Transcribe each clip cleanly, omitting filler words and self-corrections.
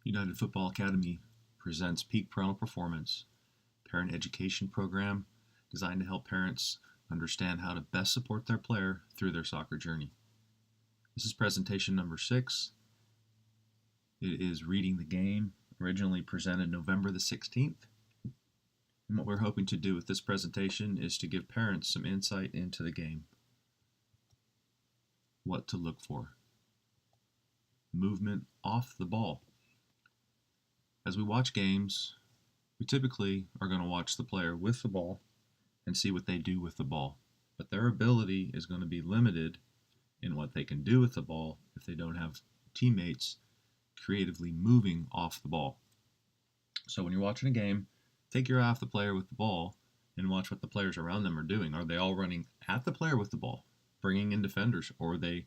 United Football Academy presents Peak Parental Performance, parent education program designed to help parents understand how to best support their player through their soccer journey. This is presentation number 6. It is Reading the Game, originally presented November the 16th. And what we're hoping to do with this presentation is to give parents some insight into the game. What to look for. Movement off the ball. As we watch games, we typically are going to watch the player with the ball and see what they do with the ball. But their ability is going to be limited in what they can do with the ball if they don't have teammates creatively moving off the ball. So when you're watching a game, take your eye off the player with the ball and watch what the players around them are doing. Are they all running at the player with the ball, bringing in defenders, or are they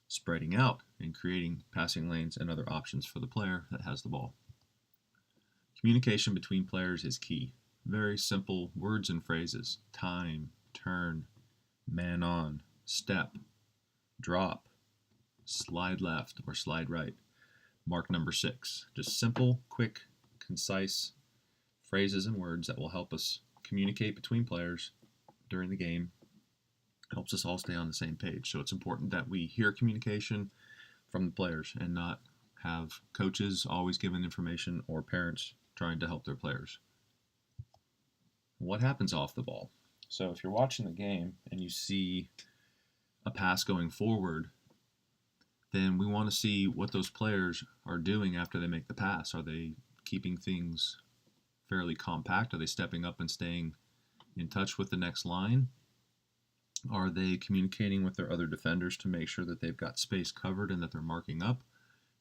spreading out and creating passing lanes and other options for the player that has the ball? Communication between players is key. Very simple words and phrases: time, turn, man on, step, drop, slide left or slide right. Mark number 6. Just simple, quick, concise phrases and words that will help us communicate between players during the game. Helps us all stay on the same page. So it's important that we hear communication from the players and not have coaches always giving information or parents trying to help their players. What happens off the ball? So if you're watching the game and you see a pass going forward, then we want to see what those players are doing after they make the pass. Are they keeping things fairly compact? Are they stepping up and staying in touch with the next line? Are they communicating with their other defenders to make sure that they've got space covered and that they're marking up?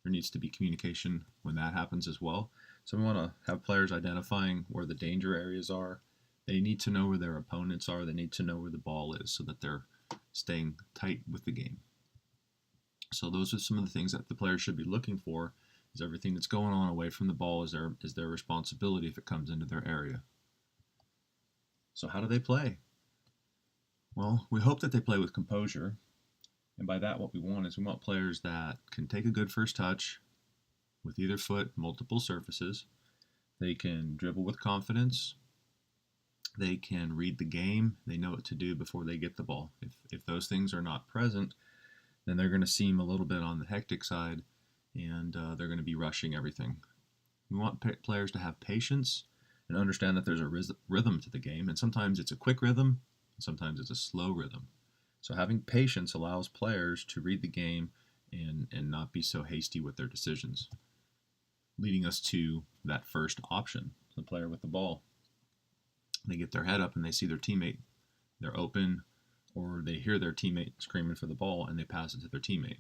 There needs to be communication when that happens as well. So we want to have players identifying where the danger areas are. They need to know where their opponents are. They need to know where the ball is so that they're staying tight with the game. So those are some of the things that the players should be looking for. Is everything that's going on away from the ball is their responsibility if it comes into their area. So how do they play? Well, we hope that they play with composure. And by that, what we want is we want players that can take a good first touch with either foot, multiple surfaces. They can dribble with confidence. They can read the game. They know what to do before they get the ball. If those things are not present, then they're going to seem a little bit on the hectic side, and they're going to be rushing everything. We want players to have patience and understand that there's a rhythm to the game, and sometimes it's a quick rhythm, and sometimes it's a slow rhythm. So having patience allows players to read the game and not be so hasty with their decisions, leading us to that first option, the player with the ball. They get their head up and they see their teammate. They're open, or they hear their teammate screaming for the ball and they pass it to their teammate.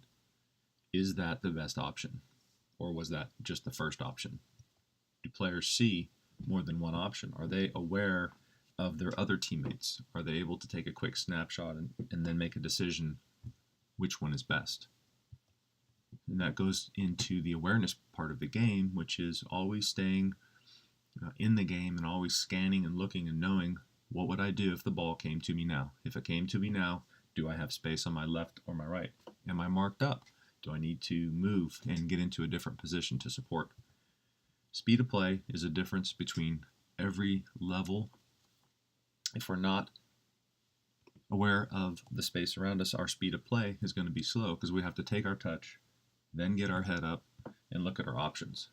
Is that the best option? Or was that just the first option? Do players see more than one option? Are they aware of their other teammates? Are they able to take a quick snapshot and then make a decision which one is best? And that goes into the awareness part of the game, which is always staying in the game and always scanning and looking and knowing, what would I do if the ball came to me now? If it came to me now, do I have space on my left or my right? Am I marked up? Do I need to move and get into a different position to support? Speed of play is a difference between every level. If we're not aware of the space around us, our speed of play is going to be slow because we have to take our touch, then get our head up and look at our options.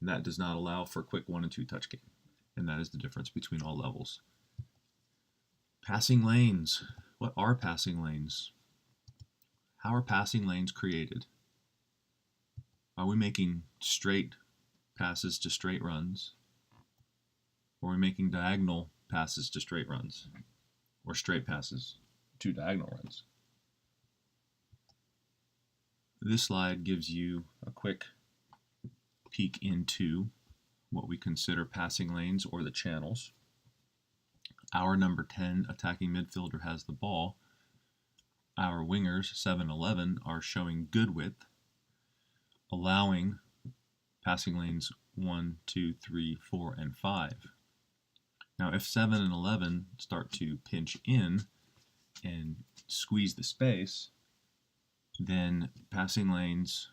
And that does not allow for a quick 1 and 2 touch game. And that is the difference between all levels. Passing lanes. What are passing lanes? How are passing lanes created? Are we making straight passes to straight runs? Or are we making diagonal passes to straight runs? Or straight passes to diagonal runs? This slide gives you a quick peek into what we consider passing lanes or the channels. Our number 10 attacking midfielder has the ball. Our wingers, 7-11, are showing good width, allowing passing lanes 1, 2, 3, 4, and 5. Now, if 7 and 11 start to pinch in and squeeze the space, then passing lanes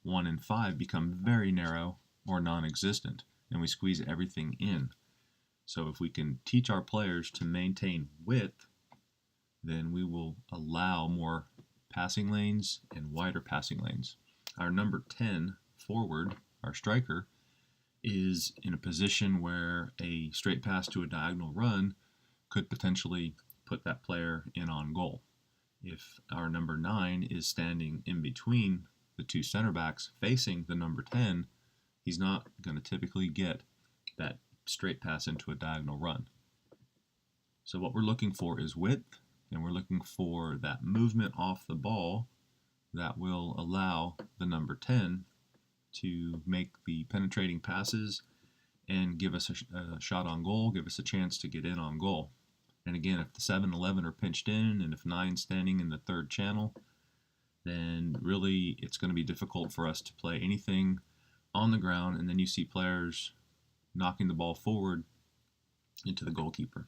1 and 5 become very narrow or non-existent, and we squeeze everything in. So if we can teach our players to maintain width, then we will allow more passing lanes and wider passing lanes. Our number 10 forward, our striker, is in a position where a straight pass to a diagonal run could potentially put that player in on goal. If our number 9 is standing in between the two center backs facing the number 10, he's not going to typically get that straight pass into a diagonal run. So what we're looking for is width, and we're looking for that movement off the ball that will allow the number 10 to make the penetrating passes and give us a shot on goal, give us a chance to get in on goal. And again, if the 7, 11 are pinched in, and if 9's standing in the third channel, then really it's going to be difficult for us to play anything on the ground, and then you see players knocking the ball forward into the goalkeeper.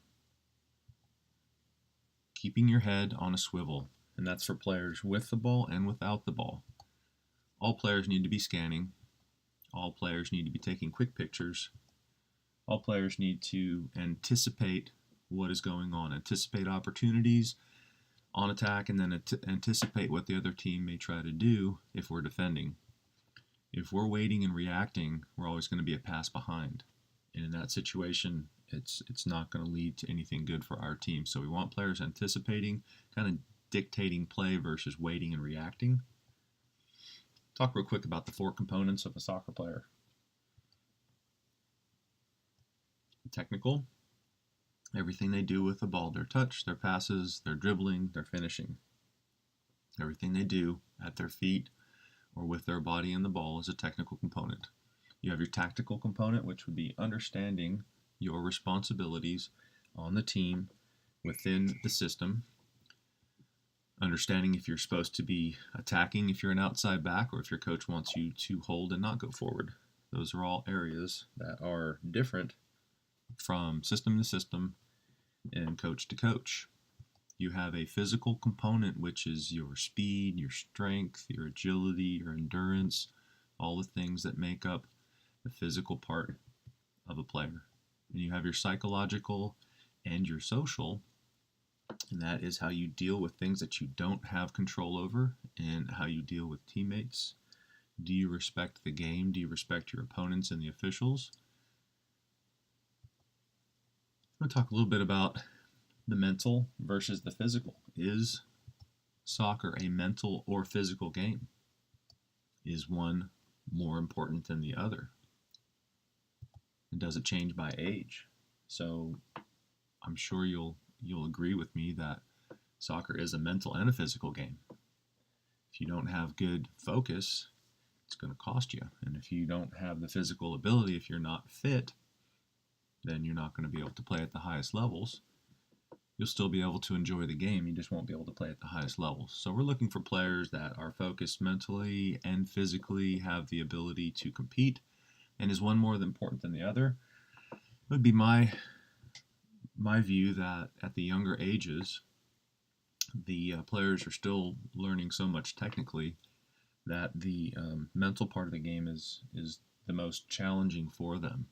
Keeping your head on a swivel, and that's for players with the ball and without the ball. All players need to be scanning. All players need to be taking quick pictures. All players need to anticipate what is going on, anticipate opportunities on attack, and then anticipate what the other team may try to do if we're defending. If we're waiting and reacting, we're always going to be a pass behind. And in that situation, it's not going to lead to anything good for our team. So we want players anticipating, kind of dictating play versus waiting and reacting. Talk real quick about the 4 components of a soccer player. Technical, everything they do with the ball, their touch, their passes, their dribbling, their finishing. Everything they do at their feet or with their body and the ball is a technical component. You have your tactical component, which would be understanding your responsibilities on the team within the system. Understanding if you're supposed to be attacking if you're an outside back, or if your coach wants you to hold and not go forward. Those are all areas that are different from system to system and coach to coach. You have a physical component, which is your speed, your strength, your agility, your endurance, all the things that make up the physical part of a player. And you have your psychological and your social, and that is how you deal with things that you don't have control over and how you deal with teammates. Do you respect the game? Do you respect your opponents and the officials? I'm going to talk a little bit about the mental versus the physical. Is soccer a mental or physical game? Is one more important than the other? And does it change by age? So I'm sure you'll agree with me that soccer is a mental and a physical game. If you don't have good focus, it's going to cost you. And if you don't have the physical ability, if you're not fit, then you're not going to be able to play at the highest levels. You'll still be able to enjoy the game, you just won't be able to play at the highest levels. So we're looking for players that are focused mentally and physically, have the ability to compete. And is one more important than the other? It would be my view that at the younger ages, the players are still learning so much technically that the mental part of the game is the most challenging for them.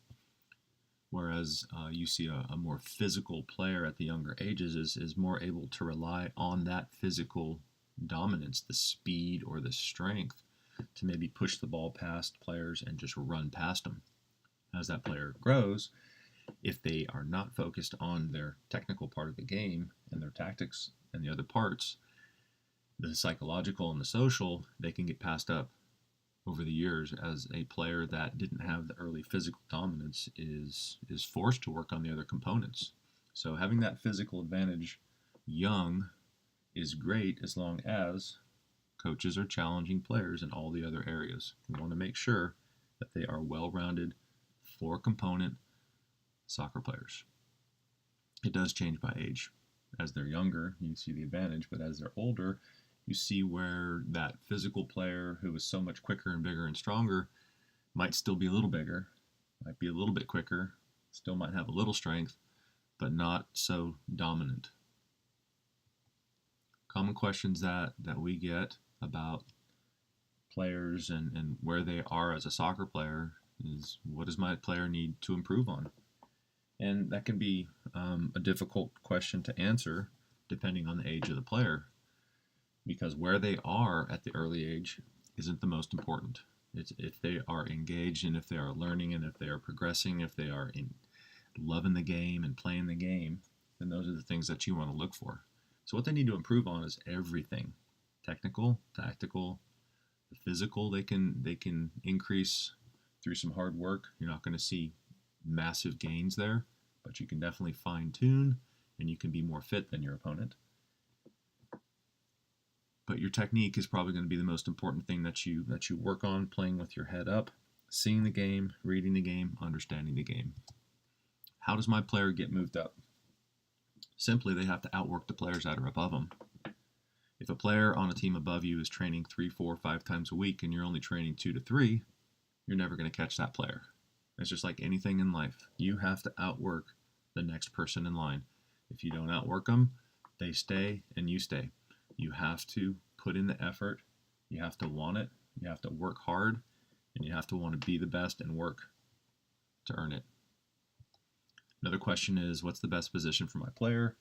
Whereas you see a more physical player at the younger ages is more able to rely on that physical dominance, the speed or the strength, to maybe push the ball past players and just run past them. As that player grows, if they are not focused on their technical part of the game and their tactics and the other parts, the psychological and the social, they can get passed up over the years as a player that didn't have the early physical dominance is forced to work on the other components. So having that physical advantage young is great as long as coaches are challenging players in all the other areas. We want to make sure that they are well-rounded, 4-component soccer players. It does change by age. As they're younger, you see the advantage, but as they're older, you see where that physical player who is so much quicker and bigger and stronger might still be a little bigger, might be a little bit quicker, still might have a little strength, but not so dominant. Common questions that we get about players and where they are as a soccer player is, what does my player need to improve on? And that can be a difficult question to answer depending on the age of the player, because where they are at the early age isn't the most important. It's if they are engaged and if they are learning and if they are progressing, if they are loving the game and playing the game, then those are the things that you want to look for. So what they need to improve on is everything: technical, tactical, the physical. They can increase through some hard work. You're not going to see massive gains there, but you can definitely fine tune and you can be more fit than your opponent. But your technique is probably going to be the most important thing that you work on, playing with your head up, seeing the game, reading the game, understanding the game. How does my player get moved up? Simply, they have to outwork the players that are above them. If a player on a team above you is training 3, 4, 5 times a week and you're only training 2 to 3, you're never going to catch that player. It's just like anything in life. You have to outwork the next person in line. If you don't outwork them, they stay and you stay. You have to put in the effort. You have to want it. You have to work hard. And you have to want to be the best and work to earn it. Another question is, what's the best position for my player?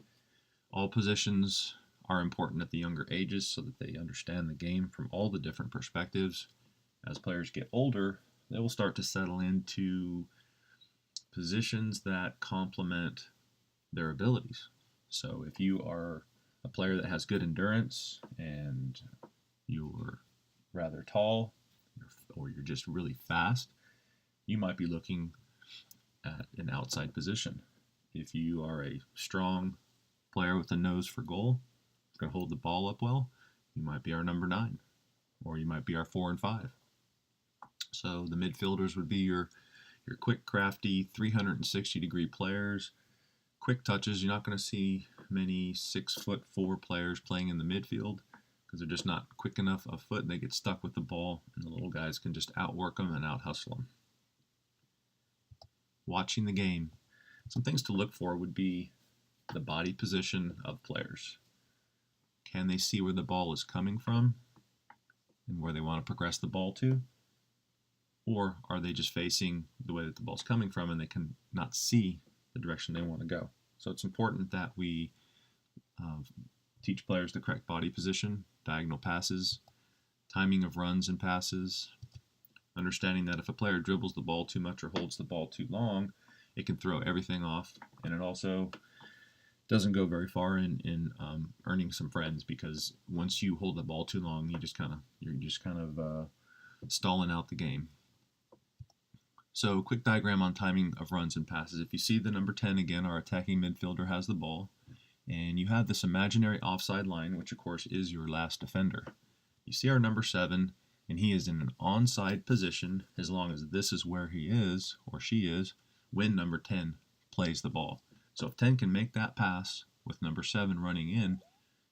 All positions are important at the younger ages so that they understand the game from all the different perspectives. As players get older, they will start to settle into positions that complement their abilities. So if you are a player that has good endurance and you're rather tall or you're just really fast, you might be looking at an outside position. If you are a strong player with a nose for goal, going to hold the ball up well, you might be our number 9, or you might be our 4 and 5. So the midfielders would be your quick, crafty, 360-degree players. Quick touches. You're not going to see many 6'4" players playing in the midfield because they're just not quick enough of foot and they get stuck with the ball, and the little guys can just outwork them and out-hustle them. Watching the game. Some things to look for would be the body position of players. Can they see where the ball is coming from and where they want to progress the ball to? Or are they just facing the way that the ball's coming from and they can not see the direction they want to go? So it's important that we teach players the correct body position, diagonal passes, timing of runs and passes, understanding that if a player dribbles the ball too much or holds the ball too long, it can throw everything off, and it also doesn't go very far in earning some friends, because once you hold the ball too long, you're just kind of stalling out the game. So, quick diagram on timing of runs and passes. If you see the number 10 again, our attacking midfielder has the ball, and you have this imaginary offside line, which of course is your last defender. You see our number 7, and he is in an onside position as long as this is where he is or she is when number 10 plays the ball. So if 10 can make that pass with number 7 running in,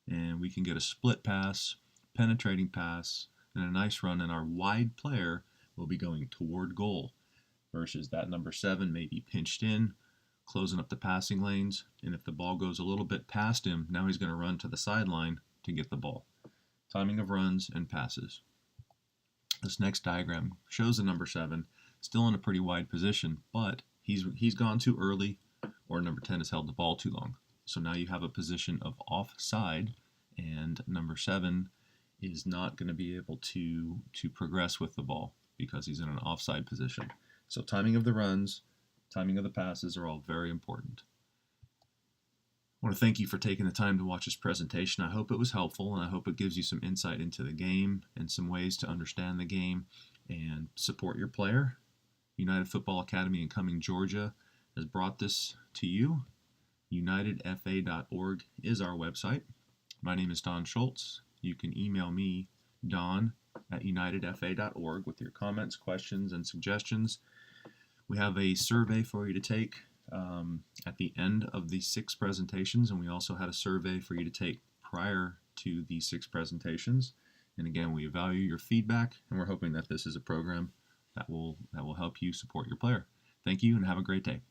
and we can get a split pass, penetrating pass, and a nice run, and our wide player will be going toward goal, versus that number 7 may be pinched in, closing up the passing lanes, and if the ball goes a little bit past him, now he's going to run to the sideline to get the ball. Timing of runs and passes. This next diagram shows the number 7 still in a pretty wide position, but he's gone too early, or number 10 has held the ball too long. So now you have a position of offside, and number 7 is not going to be able to progress with the ball because he's in an offside position. So timing of the runs, timing of the passes are all very important. I want to thank you for taking the time to watch this presentation. I hope it was helpful, and I hope it gives you some insight into the game and some ways to understand the game and support your player. United Football Academy in Cumming, Georgia has brought this to you. UnitedFA.org is our website. My name is Don Schultz. You can email me, don@unitedfa.org, with your comments, questions, and suggestions. We have a survey for you to take at the end of the 6 presentations, and we also had a survey for you to take prior to the 6 presentations. And again, we value your feedback, and we're hoping that this is a program that will help you support your player. Thank you, and have a great day.